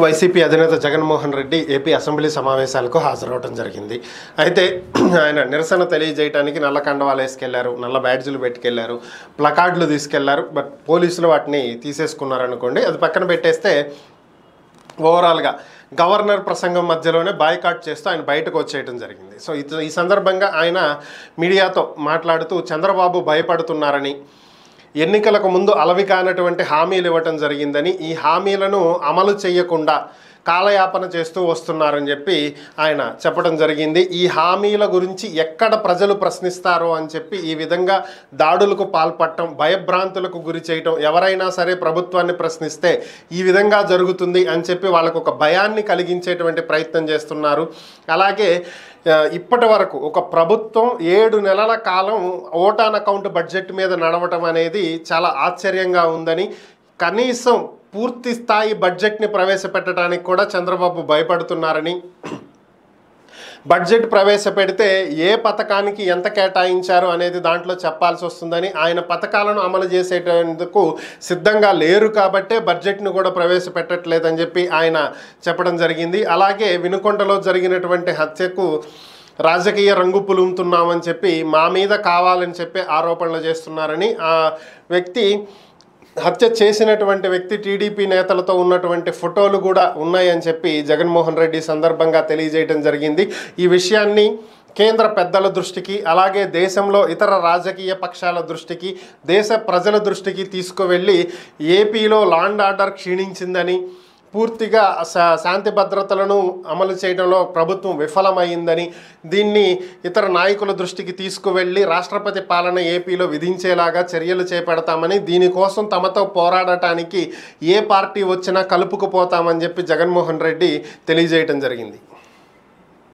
YCP అధినేత Jaganmohan Reddy AP assembly సమావేశాలకు హాజరవడం జరిగింది. అయితే ఆయన నిరసన తెలియజేయడానికి నల్ల కండవాలు వేసుకెళ్లారు, నల్ల బ్యాడ్జీలు పెట్టుకెళ్లారు, ప్లకార్డులు తీసుకెళ్లారు. బట్ పోలీసులు వాటిని తీసేసుకున్నారనుకోండి. అది పక్కన పెట్టేస్తే ఓవరాల్గా గవర్నర్ ప్రసంగం మధ్యలోనే బాయ్కాట్ చేస్తూ ఆయన బయటకు వచ్చేయడం జరిగింది. సో ఈ సందర్భంగా ఆయన మీడియాతో మాట్లాడుతూ చంద్రబాబు భయపడుతున్నారని, ఎన్నికలకు ముందు అలవి కానటువంటి హామీలు ఇవ్వటం జరిగిందని, ఈ హామీలను అమలు చేయకుండా కాలయాపన చేస్తూ వస్తున్నారని చెప్పి ఆయన చెప్పడం జరిగింది. ఈ హామీల గురించి ఎక్కడ ప్రజలు ప్రశ్నిస్తారో అని చెప్పి ఈ విధంగా దాడులకు పాల్పడటం, భయభ్రాంతులకు గురి చేయటం, ఎవరైనా సరే ప్రభుత్వాన్ని ప్రశ్నిస్తే ఈ విధంగా జరుగుతుంది అని చెప్పి వాళ్ళకు ఒక భయాన్ని కలిగించేటువంటి ప్రయత్నం చేస్తున్నారు. అలాగే ఇప్పటి వరకు ఒక ప్రభుత్వం 7 నెలల కాలం ఓటాన్ అకౌంట్ బడ్జెట్ మీద నడవటం అనేది చాలా ఆశ్చర్యంగా ఉందని, కనీసం పూర్తి స్థాయి బడ్జెట్ని ప్రవేశపెట్టడానికి కూడా చంద్రబాబు భయపడుతున్నారని, బడ్జెట్ ప్రవేశపెడితే ఏ పథకానికి ఎంత కేటాయించారు అనేది దాంట్లో చెప్పాల్సి వస్తుందని, ఆయన పథకాలను అమలు చేసేటందుకు సిద్ధంగా లేరు కాబట్టే బడ్జెట్ను కూడా ప్రవేశపెట్టట్లేదని చెప్పి ఆయన చెప్పడం జరిగింది. అలాగే వినుకొండలో జరిగినటువంటి హత్యకు రాజకీయ రంగు పులుముతున్నామని చెప్పి మా మీద కావాలని చెప్పి ఆరోపణలు చేస్తున్నారని, ఆ వ్యక్తి హత్య చేసినటువంటి వ్యక్తి టీడీపీ నేతలతో ఉన్నటువంటి ఫోటోలు కూడా ఉన్నాయని చెప్పి జగన్మోహన్ రెడ్డి సందర్భంగా తెలియజేయడం జరిగింది. ఈ విషయాన్ని కేంద్ర పెద్దల దృష్టికి, అలాగే దేశంలో ఇతర రాజకీయ పక్షాల దృష్టికి, దేశ ప్రజల దృష్టికి తీసుకువెళ్ళి ఏపీలో లా అండ్ ఆర్డర్ క్షీణించిందని, పూర్తిగా శాంతి భద్రతలను అమలు చేయడంలో ప్రభుత్వం విఫలమైందని, దీన్ని ఇతర నాయకుల దృష్టికి తీసుకువెళ్ళి రాష్ట్రపతి పాలన ఏపీలో విధించేలాగా చర్యలు చేపడతామని, దీనికోసం తమతో పోరాడటానికి ఏ పార్టీ వచ్చినా కలుపుకుపోతామని చెప్పి జగన్మోహన్ రెడ్డి తెలియజేయడం జరిగింది.